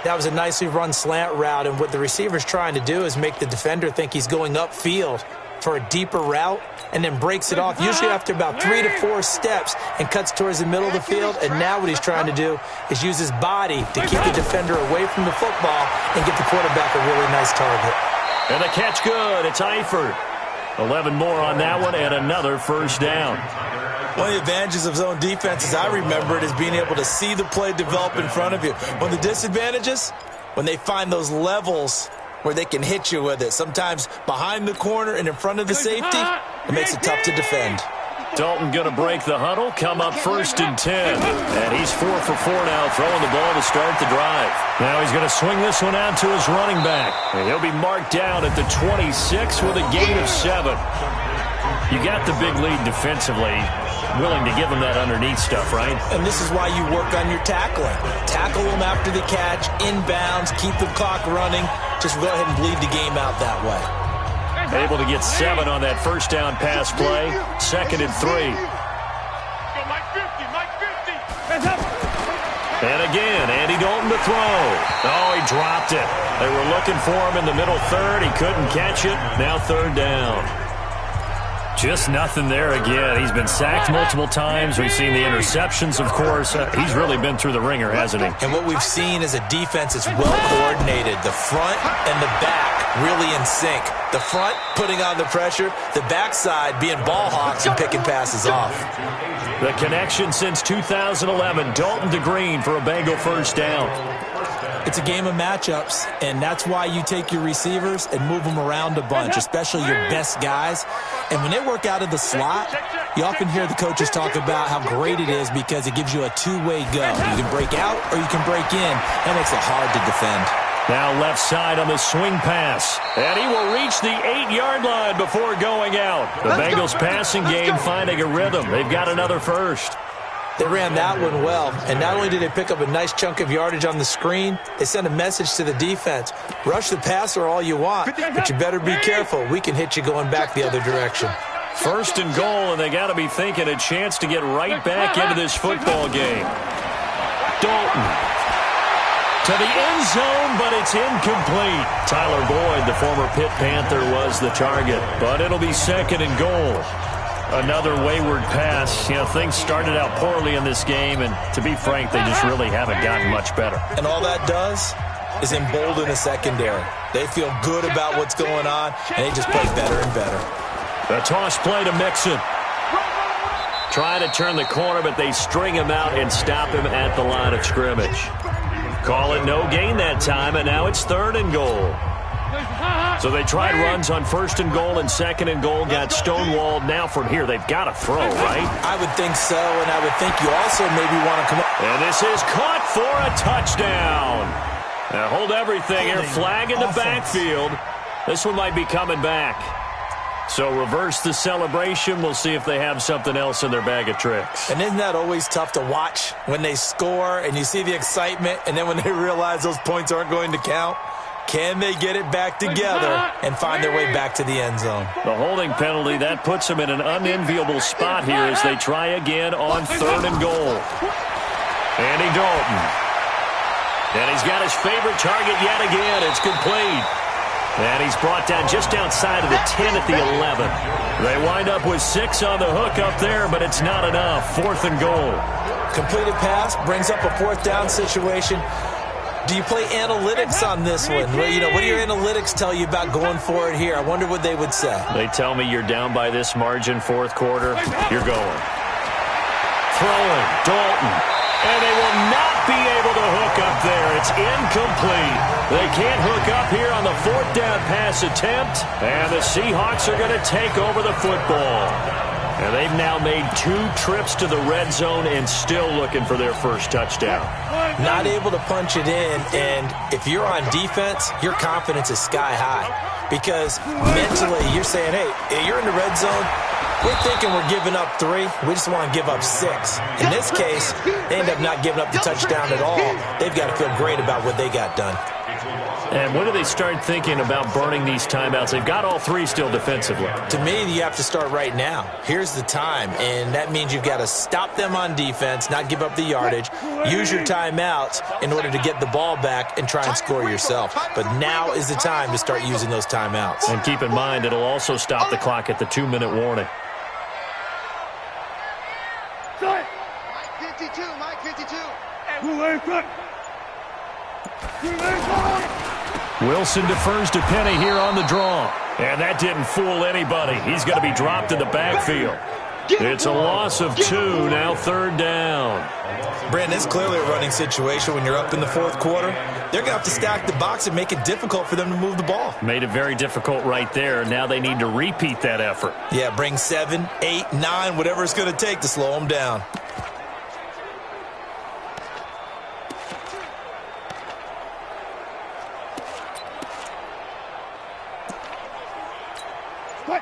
That was a nicely run slant route, and what the receiver's trying to do is make the defender think he's going upfield for a deeper route, and then breaks it off, usually after about 3 to 4 steps, and cuts towards the middle of the field. And now what he's trying to do is use his body to keep the defender away from the football and get the quarterback a really nice target. And the catch good. It's Eifert. 11 more on that one, and another first down. One of the advantages of zone defense, as I remember it, is being able to see the play develop in front of you. One of the disadvantages, when they find those levels where they can hit you with it, sometimes behind the corner and in front of the safety, it makes it tough to defend. Dalton going to break the huddle, come up 1st and 10. And he's 4 for 4 now, throwing the ball to start the drive. Now he's going to swing this one out to his running back. And he'll be marked down at the 26 with a gain of 7. You got the big lead defensively, willing to give him that underneath stuff, right? And this is why you work on your tackling. Tackle them after the catch, inbounds, keep the clock running. Just go ahead and bleed the game out that way. Able to get 7 on that first down pass play. 2nd and 3. And again, Andy Dalton to throw. Oh, he dropped it. They were looking for him in the middle third. He couldn't catch it. Now 3rd down. Just nothing there again. He's been sacked multiple times. We've seen the interceptions, of course. He's really been through the ringer, hasn't he? And what we've seen is a defense that's well coordinated. The front and the back really in sync. The front putting on the pressure. The backside being ball hawks and picking passes off. The connection since 2011. Dalton to Green for a Bengal first down. It's a game of matchups, and that's why you take your receivers and move them around a bunch, especially your best guys. And when they work out of the slot, you often hear the coaches talk about how great it is because it gives you a two-way go. You can break out or you can break in. That makes it hard to defend. Now left side on the swing pass. And he will reach the 8-yard line before going out. The Bengals passing game finding a rhythm. They've got another first. They ran that one well, and not only did they pick up a nice chunk of yardage on the screen, they sent a message to the defense. Rush the passer all you want, but you better be careful. We can hit you going back the other direction. 1st and goal, and they got to be thinking a chance to get right back into this football game. Dalton to the end zone, but it's incomplete. Tyler Boyd, the former Pitt Panther, was the target, but it'll be 2nd and goal. Another wayward pass. You know, things started out poorly in this game, and to be frank, they just really haven't gotten much better. And all that does is embolden the secondary. They feel good about what's going on, and they just play better and better. The toss play to Mixon. Trying to turn the corner, but they string him out and stop him at the line of scrimmage. Call it no gain that time, and now it's 3rd and goal. So they tried runs on 1st and goal and 2nd and goal, got stonewalled. Now from here, they've got to throw, right? I would think so, and I would think you also maybe want to come up. And this is caught for a touchdown. Now hold everything here. Flag in the backfield. This one might be coming back. So reverse the celebration. We'll see if they have something else in their bag of tricks. And isn't that always tough to watch when they score and you see the excitement, and then when they realize those points aren't going to count? Can they get it back together and find their way back to the end zone? The holding penalty, that puts them in an unenviable spot here as they try again on 3rd and goal. Andy Dalton. And he's got his favorite target yet again. It's complete. And he's brought down just outside of the 10 at the 11. They wind up with 6 on the hook up there, but it's not enough. 4th and goal. Completed pass brings up a 4th down situation. Do you play analytics on this one? Well, what do your analytics tell you about going for it here? I wonder what they would say. They tell me you're down by this margin, 4th quarter. You're going. Throwing. Dalton. And they will not be able to hook up there. It's incomplete. They can't hook up here on the 4th down pass attempt. And the Seahawks are going to take over the football. And they've now made 2 trips to the red zone and still looking for their first touchdown. Not able to punch it in, and if you're on defense, your confidence is sky high. Because mentally, you're saying, hey, you're in the red zone. We're thinking we're giving up 3. We just want to give up 6. In this case, they end up not giving up the touchdown at all. They've got to feel great about what they got done. And when do they start thinking about burning these timeouts? They've got all 3 still defensively. To me, you have to start right now. Here's the time, and that means you've got to stop them on defense, not give up the yardage, use your timeouts in order to get the ball back and try and score yourself. But now is the time to start using those timeouts. And keep in mind, it'll also stop the clock at the 2-minute warning. Mike 52, Mike 52. Wilson defers to Penny here on the draw. And that didn't fool anybody. He's going to be dropped in the backfield. It's a loss of 2, now 3rd down. Brandon, it's clearly a running situation when you're up in the 4th quarter. They're going to have to stack the box and make it difficult for them to move the ball. Made it very difficult right there. Now they need to repeat that effort. Yeah, bring 7, 8, 9, whatever it's going to take to slow them down.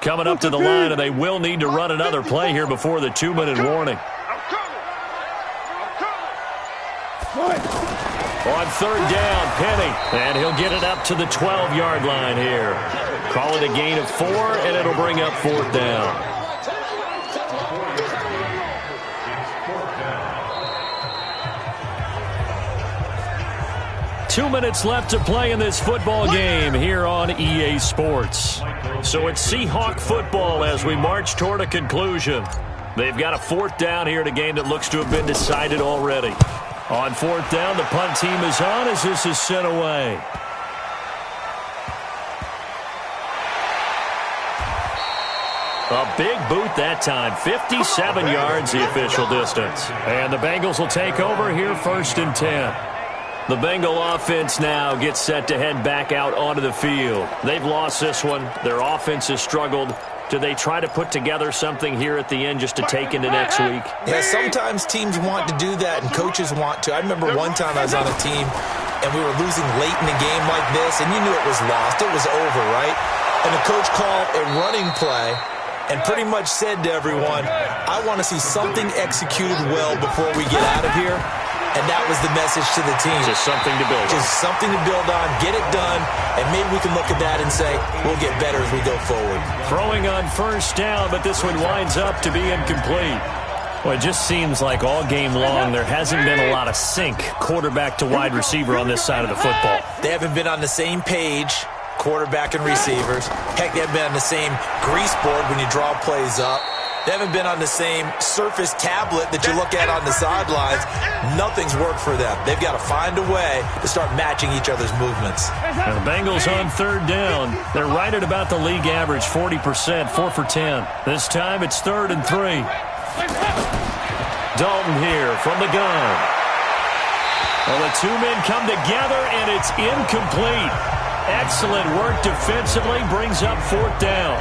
Coming up to the line, and they will need to run another play here before the 2-minute warning. On 3rd down, Penny, and he'll get it up to the 12-yard line here. Call it a gain of 4, and it'll bring up 4th down. Two minutes left to play in this football game here on EA Sports. So it's Seahawk football as we march toward a conclusion. They've got a 4th down here in a game that looks to have been decided already. On 4th down, the punt team is on as this is sent away. A big boot that time, 57 yards the official distance. And the Bengals will take over here 1st and 10. The Bengal offense now gets set to head back out onto the field. They've lost this one. Their offense has struggled. Do they try to put together something here at the end just to take into next week? Yeah, sometimes teams want to do that and coaches want to. I remember one time I was on a team and we were losing late in a game like this, and you knew it was lost. It was over, right? And the coach called a running play and pretty much said to everyone, I want to see something executed well before we get out of here. And that was the message to the team. Just something to build on. Just something to build on, get it done, and maybe we can look at that and say, we'll get better as we go forward. Throwing on 1st down, but this one winds up to be incomplete. Well, it just seems like all game long there hasn't been a lot of sync quarterback to wide receiver on this side of the football. They haven't been on the same page, quarterback and receivers. Heck, they haven't been on the same grease board when you draw plays up. They haven't been on the same Surface tablet that you look at on the sidelines. Nothing's worked for them. They've got to find a way to start matching each other's movements. And the Bengals on 3rd down. They're right at about the league average, 40%, 4 for 10. This time it's 3rd and 3. Dalton here from the gun. Well, the two men come together, and it's incomplete. Excellent work defensively, brings up 4th down.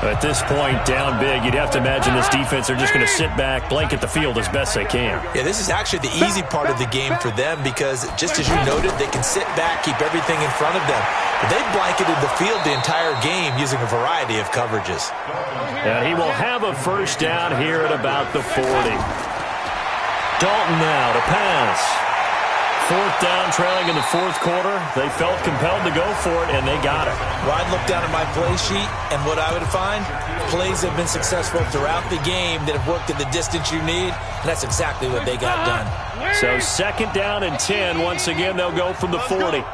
At this point, down big, you'd have to imagine this defense are just going to sit back, blanket the field as best they can. Yeah, this is actually the easy part of the game for them because, just as you noted, they can sit back, keep everything in front of them. But they've blanketed the field the entire game using a variety of coverages. And he will have a 1st down here at about the 40. Dalton now to pass. 4th down, trailing in the 4th quarter. They felt compelled to go for it, and they got it. Well, I'd look down at my play sheet, and what I would find, plays have been successful throughout the game that have worked at the distance you need, and that's exactly what they got done. So 2nd down and 10. Once again, they'll go from the 40.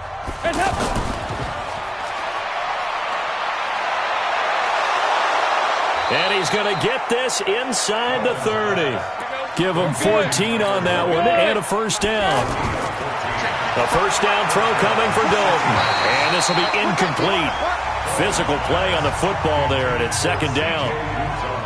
And he's going to get this inside the 30. Give him 14 on that one and a 1st down. A 1st down throw coming for Dalton. And this will be incomplete. Physical play on the football there, and it's 2nd down.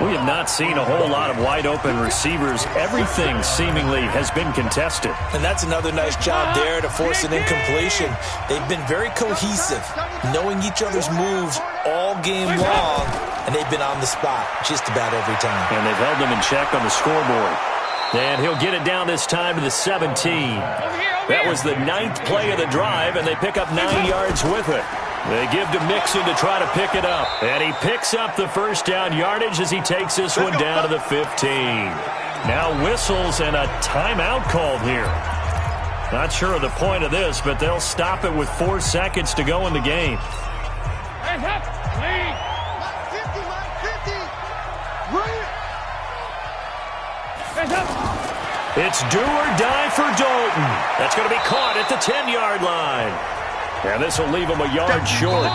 We have not seen a whole lot of wide-open receivers. Everything seemingly has been contested. And that's another nice job there to force an incompletion. They've been very cohesive, knowing each other's moves all game long, and they've been on the spot just about every time. And they've held them in check on the scoreboard. And he'll get it down this time to the 17. That was the 9th play of the drive, and they pick up 9 yards with it. They give to Mixon to try to pick it up. And he picks up the 1st down yardage as he takes this one down to the 15. Now whistles and a timeout called here. Not sure of the point of this, but they'll stop it with 4 seconds to go in the game. It's do or die for Dalton. That's going to be caught at the 10-yard line. And this will leave him a yard short.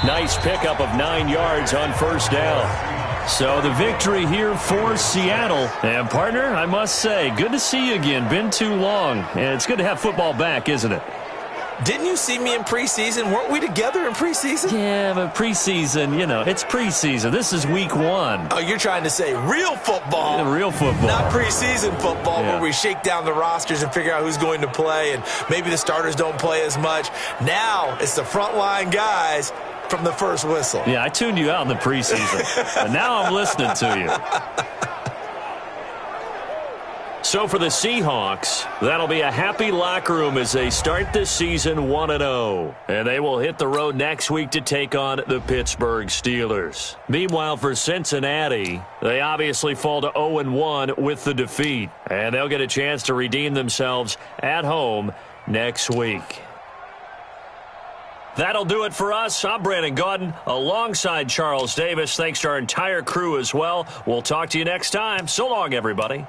Nice pickup of 9 yards on 1st down. So the victory here for Seattle. And, partner, I must say, good to see you again. Been too long. And it's good to have football back, isn't it? Didn't you see me in preseason? Weren't we together in preseason? Yeah, but preseason, you know, it's preseason. This is week 1. Oh, you're trying to say real football. Yeah, real football. Not preseason football Yeah. where we shake down the rosters and figure out who's going to play, and maybe the starters don't play as much. Now it's the frontline guys from the first whistle. Yeah, I tuned you out in the preseason. But now I'm listening to you. So for the Seahawks, that'll be a happy locker room as they start this season 1-0. And they will hit the road next week to take on the Pittsburgh Steelers. Meanwhile, for Cincinnati, they obviously fall to 0-1 with the defeat. And they'll get a chance to redeem themselves at home next week. That'll do it for us. I'm Brandon Gaudin alongside Charles Davis. Thanks to our entire crew as well. We'll talk to you next time. So long, everybody.